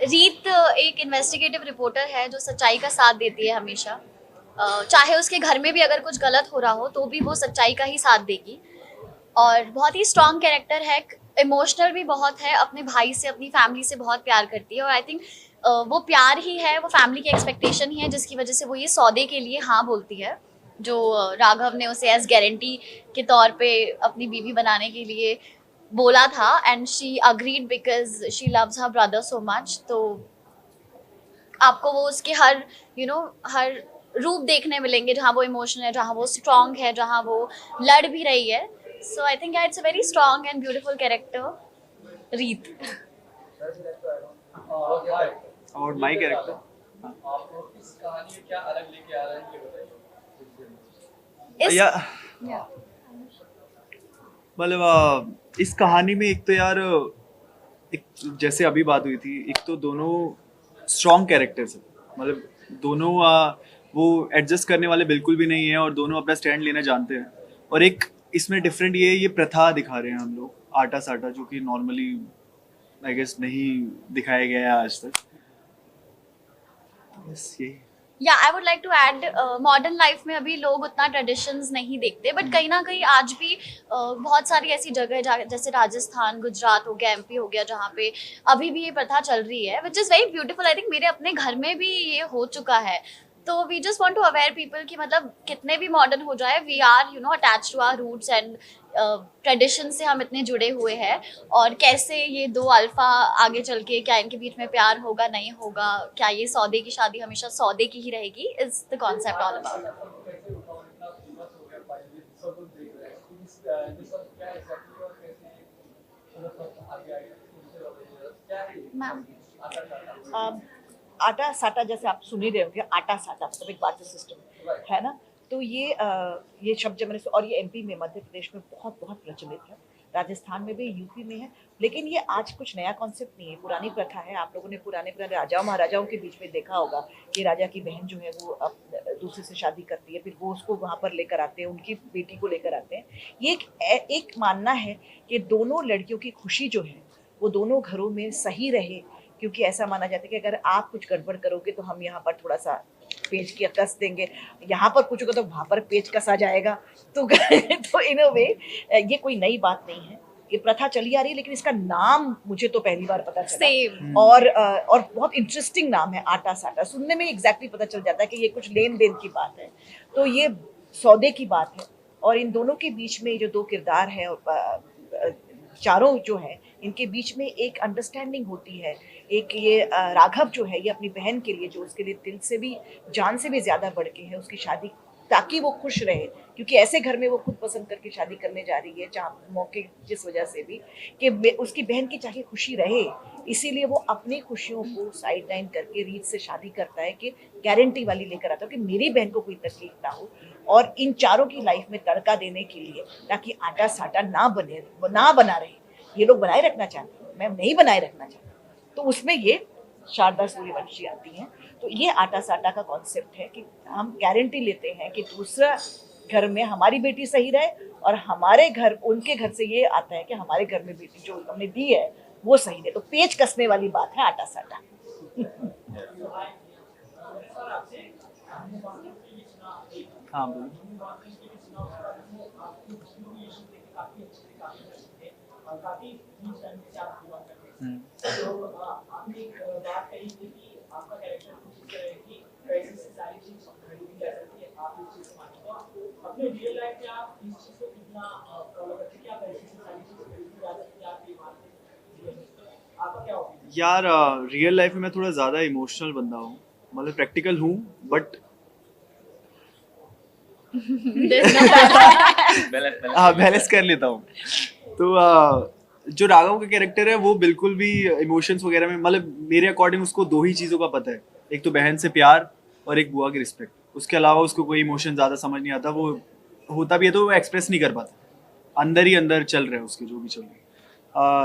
रीत एक investigative reporter है जो सच्चाई का साथ देती है हमेशा। चाहे उसके घर में भी अगर कुछ गलत हो रहा हो तो भी वो सच्चाई का ही साथ देगी। और बहुत ही स्ट्रॉन्ग कैरेक्टर है, इमोशनल भी बहुत है, अपने भाई से अपनी फैमिली से बहुत प्यार करती है। और आई थिंक वो प्यार ही है, वो फैमिली की एक्सपेक्टेशन ही है जिसकी वजह से वो ये सौदे के लिए हाँ बोलती है, जो राघव ने उसे एज गारंटी के तौर पे अपनी बीवी बनाने के लिए बोला था। And she agreed because she loves her brother so much. तो आपको वो उसके हर हर रूप देखने मिलेंगे, जहाँ वो इमोशनल है, जहाँ वो स्ट्रांग है, जहाँ वो लड़ भी रही है। So I think it's a very strong and beautiful character, Reet. और माई कैरेक्टर इस या मतलब इस कहानी में एक तो यार एक जैसे अभी बात हुई थी, एक तो दोनों स्ट्रॉन्ग कैरेक्टर्स है, मतलब दोनों वो एडजस्ट करने वाले बिल्कुल भी नहीं है और दोनों अपना स्टैंड लेना जानते हैं। और एक इसमें डिफरेंट ये प्रथा दिखा रहे हैं हम लोग, आटा साटा, जो कि नॉर्मली आई गेस नहीं दिखाया गया है आज तक। बस यही। या I would like to add, modern life में अभी लोग उतना ट्रेडिशंस नहीं देखते, बट कहीं ना कहीं आज भी बहुत सारी ऐसी जगह जैसे राजस्थान, गुजरात हो गया, एमपी हो गया, जहाँ पे अभी भी ये प्रथा चल रही है, which is very beautiful. I think मेरे अपने घर में भी ये हो चुका है। तो we just want to aware people कि मतलब कितने भी मॉडर्न हो जाए, we are attach to our roots and tradition से हम इतने जुड़े हुए हैं। और कैसे ये दो अल्फा आगे चल के, क्या इनके बीच में प्यार होगा, नहीं होगा, क्या ये सौदे की शादी हमेशा सौदे की ही रहेगी, is the concept all about. Ma'am, um, आटा साटा जैसे आप सुन ही रहे होंगे, आटा साटा मतलब एक बाटर सिस्टम है ना। तो ये शब्द जब मैंने और ये एमपी में, मध्य प्रदेश में बहुत बहुत प्रचलित है, राजस्थान में भी, यूपी में है। लेकिन ये आज कुछ नया कॉन्सेप्ट नहीं है, पुरानी प्रथा है। आप लोगों ने पुराने पुराने राजाओं महाराजाओं के बीच में देखा होगा कि राजा की बहन जो है वो दूसरे से शादी करती है, फिर वो उसको वहाँ पर लेकर आते हैं, उनकी बेटी को लेकर आते हैं। ये एक मानना है कि दोनों लड़कियों की खुशी जो है वो दोनों घरों में सही रहे, क्योंकि ऐसा माना जाता है कि अगर आप कुछ गड़बड़ करोगे तो हम यहाँ पर थोड़ा सा पेच की कस देंगे, यहाँ पर कुछ होगा तो वहां पर पेच कसा जाएगा। तो तो इन अ वे ये कोई नई बात नहीं है, ये प्रथा चली आ रही है। लेकिन इसका नाम मुझे तो पहली बार पता चला। सेम। और बहुत इंटरेस्टिंग नाम है, आटा साटा। सुनने में एग्जैक्टली पता चल जाता है कि ये कुछ लेन देन की बात है, तो ये सौदे की बात है। और इन दोनों के बीच में जो दो किरदार है, चारों जो है, इनके बीच में एक अंडरस्टैंडिंग होती है। एक ये राघव जो है, ये अपनी बहन के लिए, जो उसके लिए दिल से भी, जान से भी ज्यादा बढ़ के है, उसकी शादी, ताकि वो खुश रहे, क्योंकि ऐसे घर में वो खुद पसंद करके शादी करने जा रही है, जहाँ मौके जिस वजह से भी कि उसकी बहन की चाहे खुशी रहे, इसीलिए वो अपनी खुशियों को साइड लाइन करके रीत से शादी करता है, कि गारंटी वाली लेकर आता है कि मेरी बहन को कोई तकलीफ ना हो। और इन चारों की लाइफ में तड़का देने के लिए, ताकि आटा साटा ना बना रहे, ये लोग बनाए रखना चाहते हैं, मैं नहीं बनाए रखना चाहती, तो उसमें ये शारदा सूर्यवंशी आती हैं। तो ये आटा साटा का कॉन्सेप्ट है कि हम गारंटी लेते हैं कि दूसरा घर में हमारी बेटी सही रहे, और हमारे घर, उनके घर से ये आता है कि हमारे घर में बेटी जो हमने दी है वो सही रहे। तो पेच कसने वाली बात है आटा साटा। हाँ बोलो। यार रियल लाइफ में मैं थोड़ा ज़्यादा इमोशनल बंदा हूँ, मतलब प्रैक्टिकल हूँ बट हाँ बैलेंस कर लेता हूँ। तो जो राघव का कैरेक्टर है वो बिल्कुल भी इमोशंस वगैरह में, मतलब मेरे अकॉर्डिंग उसको दो ही चीज़ों का पता है, एक तो बहन से प्यार और एक बुआ की रिस्पेक्ट। उसके अलावा उसको कोई इमोशन ज़्यादा समझ नहीं आता, वो होता भी है तो वो एक्सप्रेस नहीं कर पाता, अंदर ही अंदर चल रहा है उसके जो भी चल रहा है।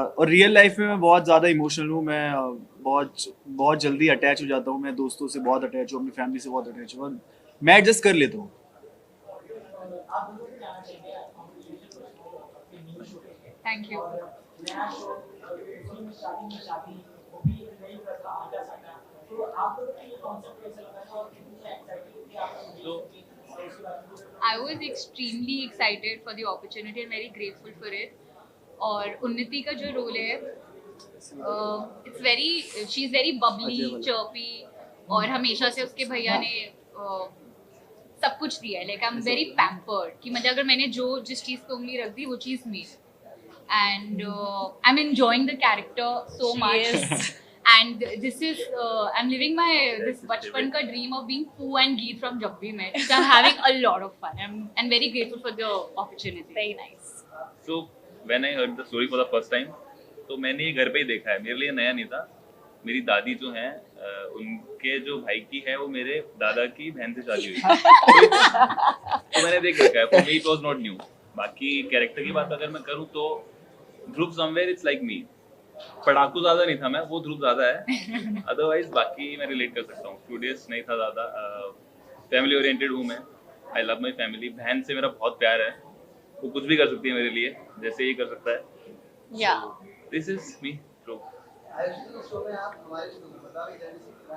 और रियल लाइफ में मैं बहुत ज़्यादा इमोशनल हूँ, मैं बहुत बहुत जल्दी अटैच हो जाता हूँ, मैं दोस्तों से बहुत अटैच हूँ, अपनी फैमिली से बहुत अटैच हूँ, मैं एडजस्ट कर लेता हूँ। Thank you. So I was extremely excited for the opportunity and very grateful for it. और उन्नति का जो रोल है, it's very, she is very Babli, chirpy, और हमेशा से उसके भैया ने सब कुछ दिया है. Like I am very pampered कि मतलब अगर मैंने जो जिस चीज़ पे उंगली रख दी वो चीज़ मिली. And I'm enjoying the character so much. And this is I'm living my this bachpan ka dream of being Pooh and Geet from Jab We Met. So I'm having a lot of fun. I'm very grateful for the opportunity. Very nice. so when I heard the story for the first time, तो मैंने ये घर पे ही देखा है, मेरे लिए नया नहीं था. मेरी दादी जो हैं, उनके जो भाई की है वो मेरे दादा की बहन से शादी हुई. तो मैंने देख रखा है. For me it was not new. बाकी कैरेक्टर की बात अगर मैं करूँ तो ध्रुव समवेयर इट्स लाइक मी. पढ़ाकू ज्यादा नहीं था मैं, वो ध्रुव ज्यादा है. अदरवाइज बाकी मैं रिलेट कर सकता हूँ. स्टूडियस नहीं था ज्यादा. फैमिली ओरिएंटेड हूँ मैं. I love my family. बहन से मेरा बहुत प्यार है. वो कुछ भी कर सकती है मेरे लिए, जैसे ये कर सकता है. Yeah. This is me Dhruv. Ayush show में आप हमारे शो में बता भी जर्नलिस्ट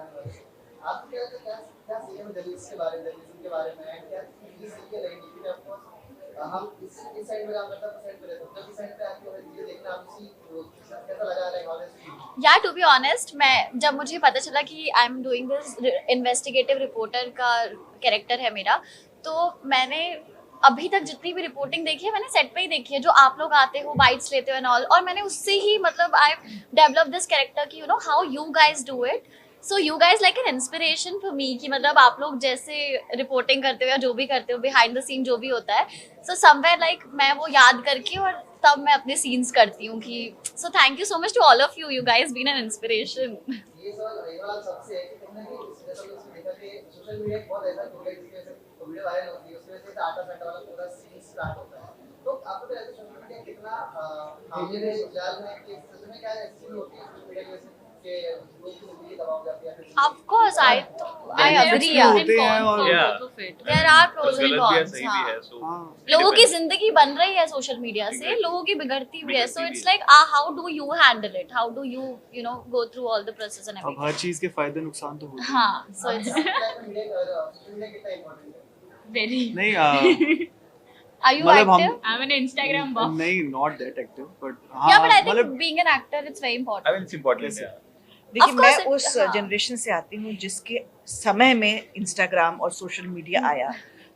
आपको क्या क्या क्या सीखे जर्नलिस्ट के बारे में, जर्नलिज्म के बारे में, क्या चीजें सीखे रहेंगी? क्योंकि ऑफ कोर्स हम इस साइड में काम करते हैं, साइड पे रहते हैं, जब इस साइड पे आके हमें चीजें देखना आप उसी कैसा लगा रहा है हमारे. या टू बी ऑनेस्ट, मैं जब मुझे पता चला कि I am doing this investigative reporter का कैरेक्टर है मेरा, तो मैंने अभी तक जितनी भी रिपोर्टिंग देखी है मैंने सेट पे ही देखी है, जो आप लोग आते हो बाइट्स लेते हो एंड ऑल, और मैंने उससे ही मतलब आई डेवलप दिस कैरेक्टर कि you know how you guys do it. So you guys like an inspiration for me कि मतलब आप लोग जैसे रिपोर्टिंग करते हो या जो भी करते हो बिहाइंड द सीन जो भी होता है, सो समवेयर लाइक मैं वो याद करके और तब मैं अपने सीन्स करती हूँ कि so thank you so much to all of you. You guys been an inspiration. ये सवाल ये वाला सबसे है कि तुमने कि जैसा कि उसमें देखा कि सोशल मीडिया बहुत ऐसा हो गया जिसकी वजह से वीडियो वायरल होती है, उसकी वजह से आटा साटा वाला पूरा सीन स्टार्ट होता है. तो आपको क्या लगता है सोशल मीडिया कितना हमने जाल में कि सच में क्या सीन होती है सोशल मीडिया की वजह से कि लोग की जिंदगी तबाह हो जाती है? Of course, I agree. भी होते हैं और Yeah. There are pros and गलत भी है, cons. सही भी हाँ. है. So लोगों की जिंदगी बन रही है सोशल मीडिया से, बिगड़ती- लोगों की बिगड़ती हुई है. सो बिगड़ती इट्स भी है. Like how do you handle it, how do you know go through all the process and अब एवरीथिंग. हर चीज के फायदे नुकसान तो होते हैं. हाँ, so it's media social media कितना इंपॉर्टेंट है? Very. नहीं आर यू मतलब हम- active? I'm an Instagram buff. नहीं not that active but Yeah, but I think मतलब being an actor it's very I important. mean it's important. Yes, Yeah. देखिए Of course मैं it- उस हाँ. Generation से आती हूँ जिसके समय में इंस्टाग्राम और सोशल मीडिया आया,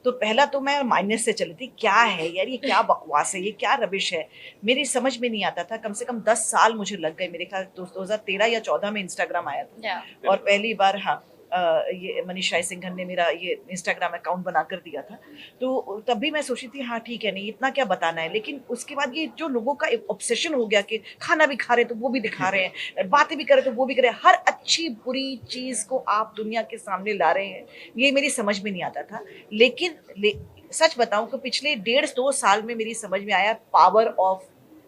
तो पहला तो मैं माइनस से चली थी, क्या है यार, ये क्या बकवास है, ये क्या रबिश है, मेरी समझ में नहीं आता था. कम से कम 10 साल मुझे लग गए, मेरे ख्याल 2013 या 14 में इंस्टाग्राम आया था. Yeah. और पहली बार हाँ ये मनीष राय सिंघन ने मेरा ये इंस्टाग्राम अकाउंट बना कर दिया था. तो तब भी मैं सोची थी हाँ ठीक है, नहीं इतना क्या बताना है. लेकिन उसके बाद ये जो लोगों का एक ऑब्सेशन हो गया कि खाना भी खा रहे तो वो भी दिखा रहे हैं, बातें भी कर रहे तो वो भी कर रहे हैं, हर अच्छी बुरी चीज़ को आप दुनिया के सामने ला रहे हैं, ये मेरी समझ में नहीं आता था. लेकिन सच बताऊं कि पिछले 1.5-2 साल में मेरी समझ में आया पावर ऑफ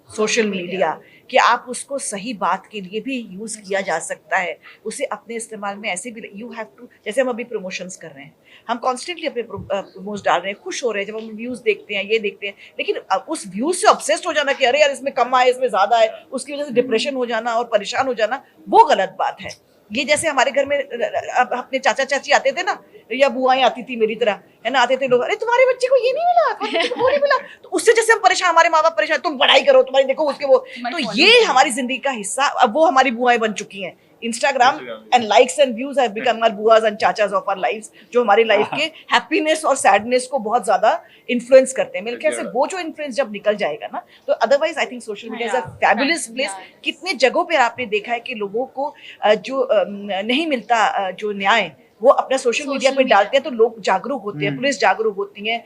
सोशल मीडिया, कि आप उसको सही बात के लिए भी यूज़ किया जा सकता है, उसे अपने इस्तेमाल में ऐसे भी यू हैव टू. जैसे हम अभी प्रमोशंस कर रहे हैं, हम कॉन्स्टेंटली अपने प्रमोश डाल रहे हैं, खुश हो रहे हैं जब हम व्यूज़ देखते हैं, ये देखते हैं. लेकिन उस व्यूज़ से ऑब्सेस्ड हो जाना कि अरे यार इसमें कम आए, इसमें ज़्यादा है, उसकी वजह से डिप्रेशन हो जाना और परेशान हो जाना, वो गलत बात है. ये जैसे हमारे घर में अपने चाचा चाची आते थे ना, या बुआएं आती थी मेरी तरह, है ना, आते थे लोग, अरे तुम्हारे बच्चे को ये नहीं मिला, तुम्हारे बच्चे को वो नहीं मिला, तो उससे जैसे हम परेशान, हमारे माँ बाप परेशान, तुम पढ़ाई करो, तुम्हारी देखो उसके वो. तो ये हमारी जिंदगी का हिस्सा, अब वो हमारी बुआएं बन चुकी हैं. Instagram and likes and views have become our बुआज एंड चाचाज ऑफ आवर लाइव्स, जो हमारी लाइफ के हैप्पीनेस और सैडनेस को बहुत ज्यादा इन्फ्लुएंस करते हैं. मेरे ख्याल से वो जो इन्फ्लुएंस जब निकल जाएगा ना, तो otherwise I think social media is a fabulous place. कितने जगहों पे आपने देखा है कि लोगों को जो नहीं मिलता जो न्याय, वो अपना सोशल मीडिया पे डालते हैं, तो लोग जागरूक होते हैं, पुलिस जागरूक होती है,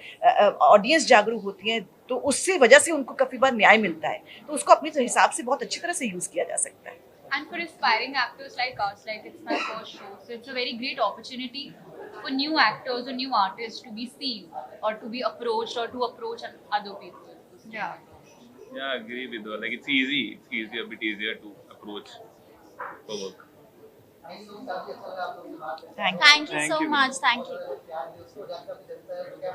ऑडियंस जागरूक होती है, तो उससे वजह से उनको काफी बार न्याय मिलता है. तो उसको अपने हिसाब से बहुत अच्छी तरह से यूज किया जा सकता है. And for aspiring actors like us, like it's my first show, so it's a very great opportunity for new actors or new artists to be seen or to be approached or to approach other people. Yeah. Yeah, I agree with you. Like it's easy. It's easier, a bit easier to approach for work. काफी अच्छा लगा आप लोगों से बात करके. Thank Thank you Thank so you. much. Thank you. प्यार दोस्तों जानकर भी जनता है तो क्या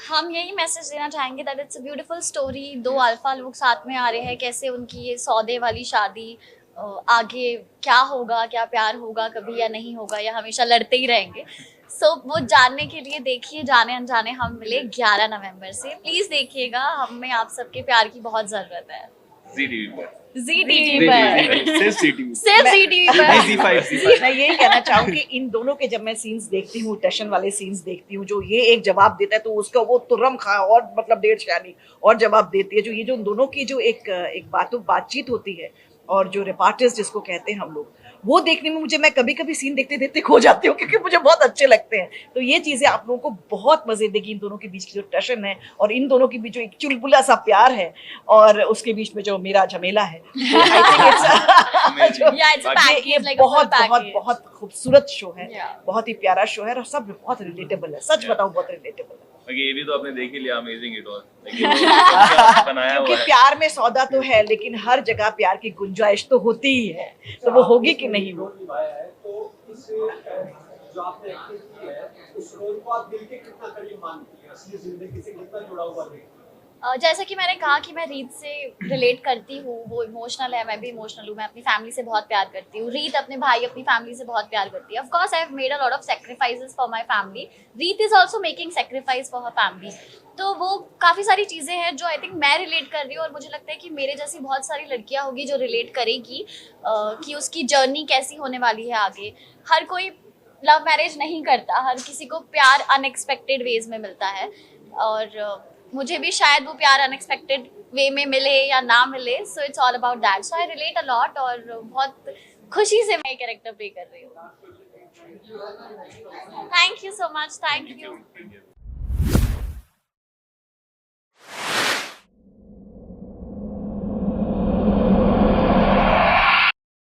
हम यही मैसेज देना चाहेंगे that it's a beautiful story. 2 alpha लोग साथ में आ रहे हैं, कैसे उनकी ये सौदे वाली शादी, आगे क्या होगा, क्या प्यार होगा कभी या नहीं होगा, या हमेशा लड़ते ही रहेंगे। सो वो जानने के लिए देखिए जाने अनजाने हम मिले 11 नवंबर से। प्लीज देखिएगा, हमें आप सबके प्यार की बहुत जरूरत है। जी टीवी पर। जी टीवी पर, सिर्फ सीटी सिर्फ जी टीवी पर। नहीं Z5 मैं यही कहना चाहूंगी इन दोनों के जब मैं सीन्स देखती हूँ, टशन वाले सीन्स देखती हूँ, जो ये एक जवाब देता है तो उसका वो तुर्रम खा और मतलब 1.5 शानी और जवाब देती है। जो ये जो उन दोनों की जो एक बातचीत होती है और जो रिपार्टर्स जिसको कहते हैं हम लोग, वो देखने में मुझे, मैं कभी कभी सीन देखते देखते खो जाती हूँ क्योंकि मुझे बहुत अच्छे लगते हैं। तो ये चीजें आप लोगों को बहुत मजे देगी। इन दोनों के बीच की जो टशन है और इन दोनों के बीच जो एक चुलबुला सा प्यार है और उसके बीच में जो मेरा झमेला है, Yeah, it's a package, ये like a full बहुत बहुत package. बहुत खूबसूरत शो है, Yeah. बहुत ही प्यारा शो है और सब बहुत रिलेटेबल है। सच बताऊं, बहुत रिलेटेबल है। बाकी ये भी तो आपने देख ही लिया, अमेजिंग इट वाज। बनाया क्योंकि हुआ है। प्यार में सौदा तो है, लेकिन हर जगह प्यार की गुंजाइश तो होती ही है, तो वो होगी कि नहीं वो। निभाया है, तो इस जो आपने एक्टिंग की है उस रोल को आप दिल के कितना करीब मानती है, असली जिंदगी से कितना जुड़ा हुआ देखती है? जैसा कि मैंने कहा कि मैं रीत से रिलेट करती हूँ, वो इमोशनल है, मैं भी इमोशनल हूँ। मैं अपनी फैमिली से बहुत प्यार करती हूँ, रीत अपने भाई अपनी फैमिली से बहुत प्यार करती है। Of course I have made a lot of sacrifices for my family, Reet is also making sacrifice for her family. तो वो काफ़ी सारी चीज़ें हैं जो आई थिंक मैं रिलेट कर रही हूँ और मुझे लगता है कि मेरे जैसी बहुत सारी लड़कियाँ होगी जो रिलेट करेगी कि उसकी जर्नी कैसी होने वाली है आगे। हर कोई लव मैरिज नहीं करता, हर किसी को प्यार अनएक्सपेक्टेड वेज में मिलता है और मुझे भी शायद वो प्यार अनएक्सपेक्टेड वे में मिले या ना मिले। So it's all about that. So I relate a lot और बहुत खुशी से मैं कैरेक्टर प्ले कर रही हूँ। Thank you so much, thank you.